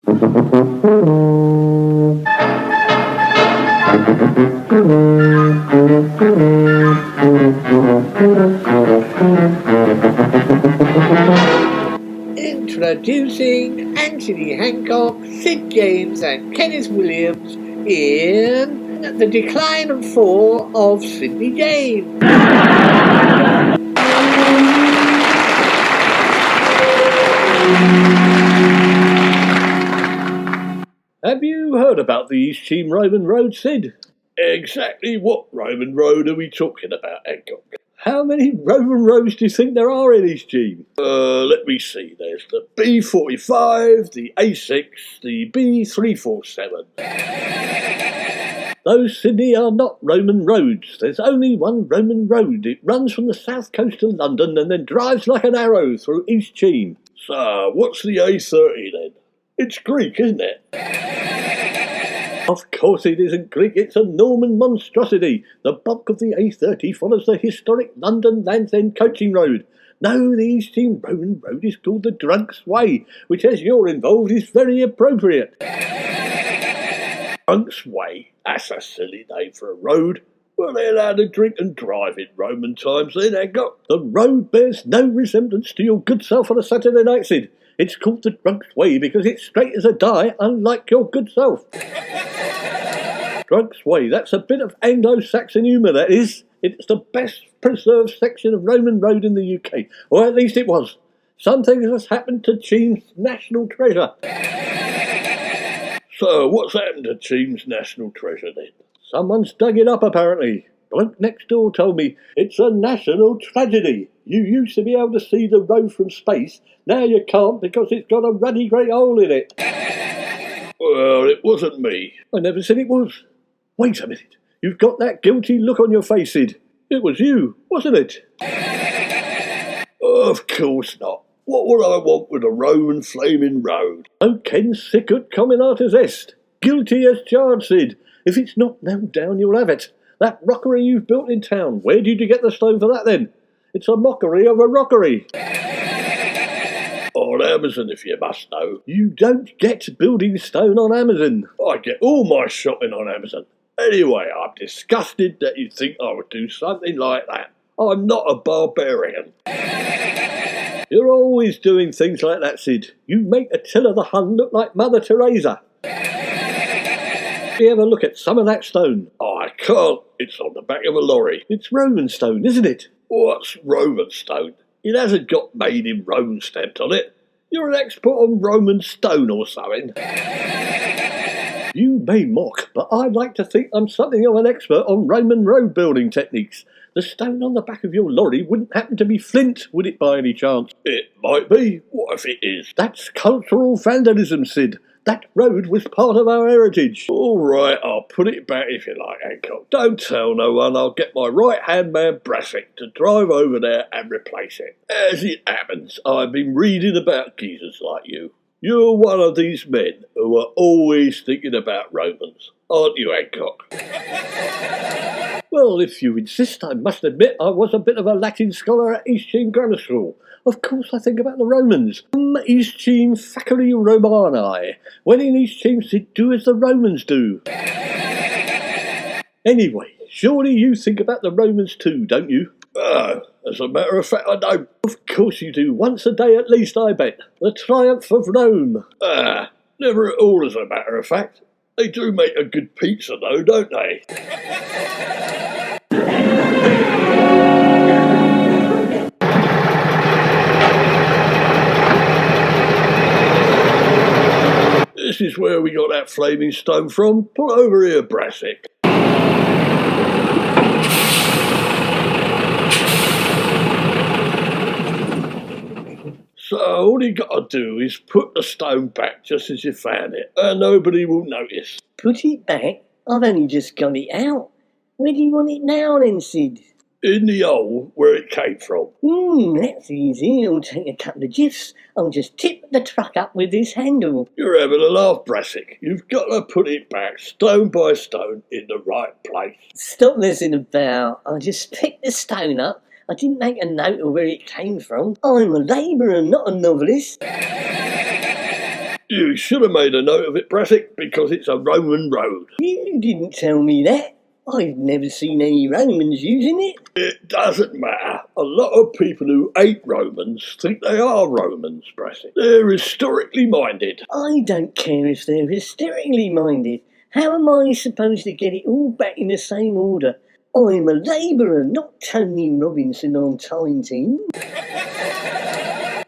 Introducing Anthony Hancock, Sid James and Kenneth Williams in The Decline and Fall of Sidney James. Have you heard about the East Cheam Roman Road, Sid? Exactly what Roman Road are we talking about, Hancock? How many Roman roads do you think there are in East Cheam? Let me see. There's the B45, the A6, the B347. Those, Sydney, are not Roman roads. There's only one Roman road. It runs from the south coast of London and then drives like an arrow through East Cheam. So, what's the A30 then? It's Greek, isn't it? Of course it isn't Greek, it's a Norman monstrosity. The bulk of the A30 follows the historic London Land's End coaching road. No, the East Cheam Roman Road is called the Drunk's Way, which, as you're involved, is very appropriate. Drunk's Way? That's a silly name for a road. Were they allowed to drink and drive in Roman times then, Hancock? The road bears no resemblance to your good self on a Saturday night, Sid. It's called the Drunk's Way because it's straight as a die, unlike your good self. Drunk's Way, that's a bit of Anglo-Saxon humour, that is. It's the best preserved section of Roman Road in the UK, or at least it was. Something has happened to Cheam's national treasure. So, what's happened to Cheam's national treasure then? Someone's dug it up, apparently. Bloke next door told me it's a national tragedy. You used to be able to see the road from space. Now you can't because it's got a ruddy great hole in it. Well, it wasn't me. I never said it was. Wait a minute. You've got that guilty look on your face, Sid. It was you, wasn't it? Of course not. What would I want with a Roman flaming road? O Ken sicut comminatus est. Guilty as charged, Sid. If it's not nailed down, you'll have it. That rockery you've built in town, where did you get the stone for that then? It's a mockery of a rockery. On Amazon, if you must know. You don't get building stone on Amazon. I get all my shopping on Amazon. Anyway, I'm disgusted that you think I would do something like that. I'm not a barbarian. You're always doing things like that, Sid. You make Attila the Hun look like Mother Teresa. You ever look at some of that stone? I can't. It's on the back of a lorry. It's Roman stone, isn't it? What's Roman stone? It hasn't got made in Rome stamped on it. You're an expert on Roman stone or something. You may mock, but I'd like to think I'm something of an expert on Roman road building techniques. The stone on the back of your lorry wouldn't happen to be flint, would it, by any chance? It might be. What if it is? That's cultural vandalism, Sid. That road was part of our heritage. All right, I'll put it back if you like, Hancock. Don't tell no one. I'll get my right-hand man Brassic to drive over there and replace it. As it happens, I've been reading about geezers like you. You're one of these men who are always thinking about Romans, aren't you, Hancock? Well, if you insist, I must admit I was a bit of a Latin scholar at East Cheam Grammar School. Of course I think about the Romans. East Cheam facere Romani. When in East Cheam, do as the Romans do. Anyway, surely you think about the Romans too, don't you? As a matter of fact, I don't. Of course you do. Once a day at least, I bet. The triumph of Rome. Never at all, as a matter of fact. They do make a good pizza, though, don't they? This is where we got that flaming stone from. Pull over here, Brassic. So all you got to do is put the stone back just as you found it, and nobody will notice. Put it back? I've only just got it out. Where do you want it now then, Sid? In the hole where it came from. That's easy. It'll take a couple of jiffs. I'll just tip the truck up with this handle. You're having a laugh, Brassic. You've got to put it back, stone by stone, in the right place. Stop messing about. I just picked the stone up. I didn't make a note of where it came from. I'm a labourer, not a novelist. You should have made a note of it, Brassic, because it's a Roman road. You didn't tell me that. I've never seen any Romans using it. It doesn't matter. A lot of people who hate Romans think they are Romans, Brassic. They're historically minded. I don't care if they're hysterically minded. How am I supposed to get it all back in the same order? I'm a labourer, not Tony Robinson on Time Team.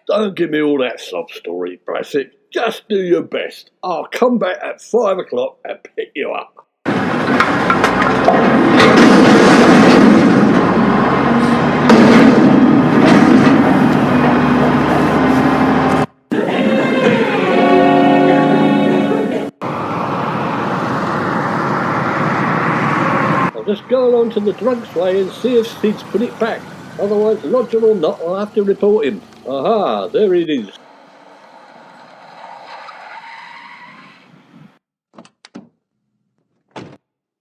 Don't give me all that sob story, Brassic. Just do your best. I'll come back at 5 o'clock and pick you up. I'll just go along to the drunk's way and see if Sid's put it back. Otherwise, lodger or not, I'll have to report him. Aha, there it is.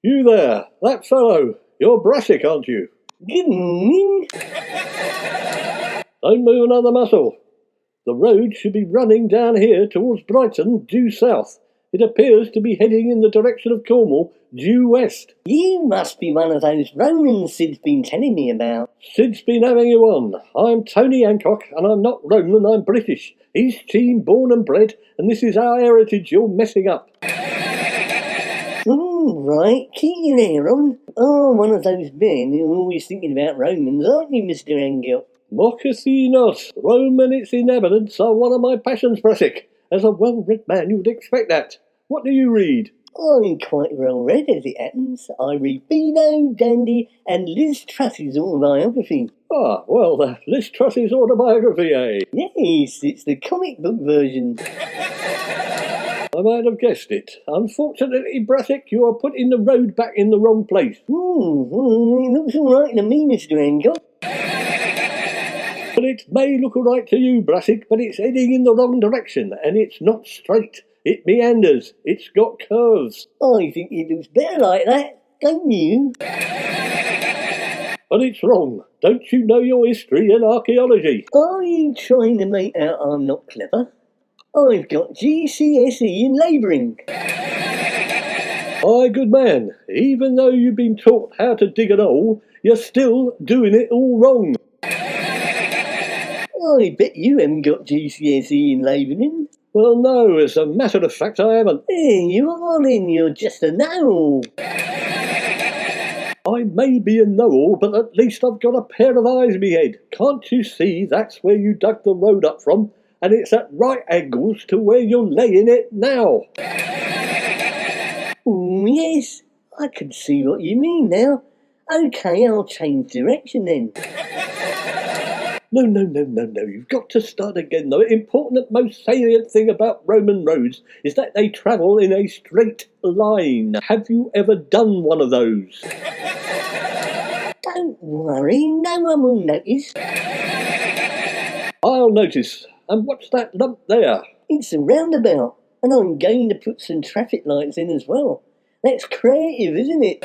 You there, that fellow. You're Brassic, aren't you? Good morning. Don't move another muscle. The road should be running down here towards Brighton, due south. It appears to be heading in the direction of Cornwall, due west. You must be one of those Romans Sid's been telling me about. Sid's been having you on. I'm Tony Hancock, and I'm not Roman, I'm British. He's Cheam, born and bred, and this is our heritage you're messing up. Right, keep your hair on. Oh, one of those men who are always thinking about Romans, aren't you, Mr. Hancock? Mocketh ye not. Rome and its inhabitants are one of my passions, Brassic. As a well-read man, you would expect that. What do you read? I'm quite well read as it happens. I read Beano, Dandy and Liz Truss's autobiography. Ah, well, Liz Truss's autobiography, eh? Yes, it's the comic book version. I might have guessed it. Unfortunately, Brassic, you are putting the road back in the wrong place. It looks all right to me, Mr. Hancock. Well, it may look all right to you, Brassic, but it's heading in the wrong direction, and it's not straight. It meanders. It's got curves. I think it looks better like that, don't you? But it's wrong. Don't you know your history and archaeology? Are you trying to make out I'm not clever? I've got GCSE in labouring. Aye, good man. Even though you've been taught how to dig an hole, you're still doing it all wrong. I bet you haven't got GCSE in labouring. Well, no, as a matter of fact, I haven't. There you are then, you're just a know-all. I may be a know-all, but at least I've got a pair of eyes in me head. Can't you see that's where you dug the road up from? And it's at right angles to where you're laying it now. Oh, yes, I can see what you mean now. OK, I'll change direction then. No, you've got to start again. The important, most salient thing about Roman roads is that they travel in a straight line. Have you ever done one of those? Don't worry, no one will notice. I'll notice. And what's that lump there? It's a roundabout, and I'm going to put some traffic lights in as well. That's creative, isn't it?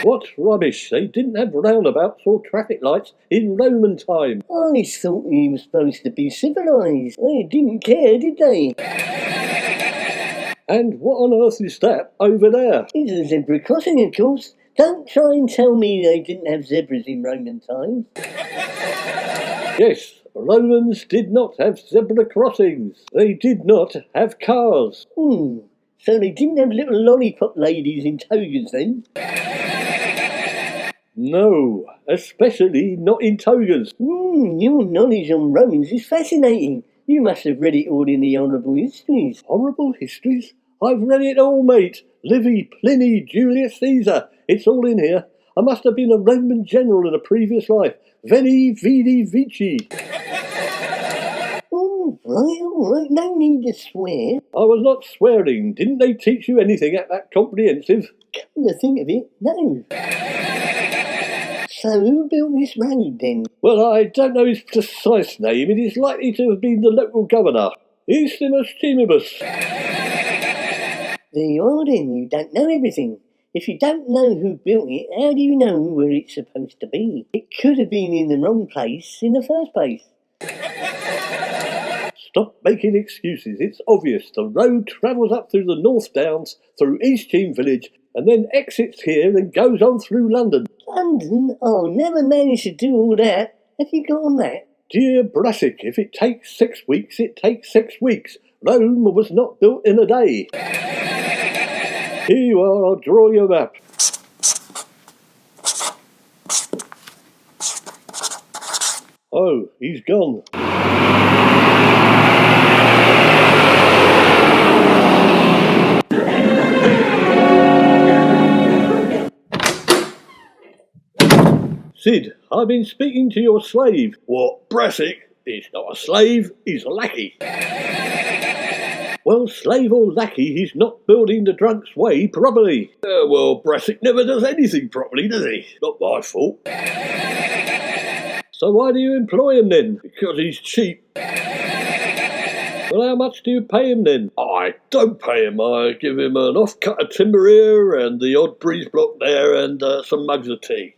What rubbish. They didn't have roundabouts or traffic lights in Roman time. I thought you were supposed to be civilised. They didn't care, did they? And what on earth is that over there? It's a zebra crossing, of course. Don't try and tell me they didn't have zebras in Roman times. Yes, Romans did not have zebra crossings. They did not have cars. So they didn't have little lollipop ladies in togas then? No, especially not in togas. Your knowledge on Romans is fascinating. You must have read it all in the Horrible Histories. Horrible histories? I've read it all, mate. Livy, Pliny, Julius Caesar. It's all in here. I must have been a Roman general in a previous life. Veni, vidi, vici. All right, no need to swear. I was not swearing. Didn't they teach you anything at that comprehensive? Come to think of it, no. So who built this road then? Well, I don't know his precise name. It is likely to have been the local governor. Eastimus Timibus. There you are then, you don't know everything. If you don't know who built it, how do you know where it's supposed to be? It could have been in the wrong place in the first place. Stop making excuses. It's obvious. The road travels up through the North Downs, through East Cheam Village, and then exits here and goes on through London. London? I'll never manage to do all that. Have you got a map? Dear Brassic, if it takes 6 weeks, it takes 6 weeks. Rome was not built in a day. Here you are, I'll draw you a map. Oh, he's gone. Sid, I've been speaking to your slave. What, Brassic? He's not a slave, he's a lackey. Well, slave or lackey, he's not building the drunk's way properly. Well, Brassic never does anything properly, does he? Not my fault. So why do you employ him then? Because he's cheap. Well, how much do you pay him then? I don't pay him. I give him an off-cut of timber here and the odd breeze block there and some mugs of tea.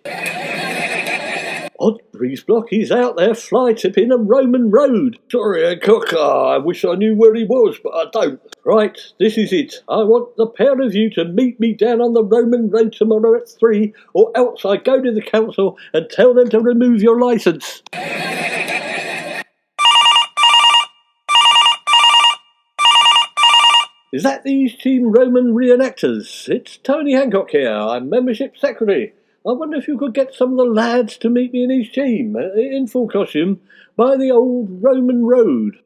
Odd breeze block? He's out there fly-tipping a Roman road. Sorry, Hancock. I wish I knew where he was, but I don't. Right, this is it. I want the pair of you to meet me down on the Roman road tomorrow at 3, or else I go to the council and tell them to remove your licence. Is that the East Team Roman reenactors? It's Tony Hancock here. I'm membership secretary. I wonder if you could get some of the lads to meet me in East Team, in full costume, by the old Roman road.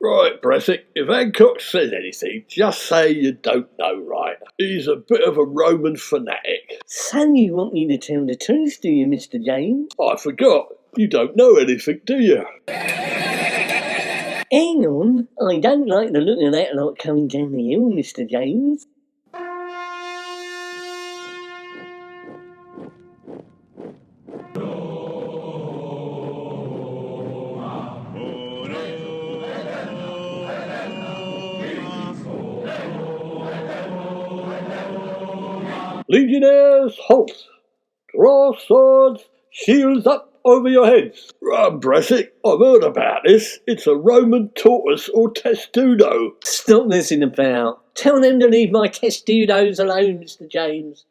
Right, Brassic, if Hancock says anything, just say you don't know, right? He's a bit of a Roman fanatic. So you want me to tell the truth, do you, Mr. James? I forgot. You don't know anything, do you? Hang on, I don't like the look of that lot coming down the hill, Mr. James. Legionnaires, halt! Draw swords, shields up over your heads. Run, Brassic, I've heard about this. It's a Roman tortoise or testudo. Stop messing about. Tell them to leave my testudos alone, Mr. James.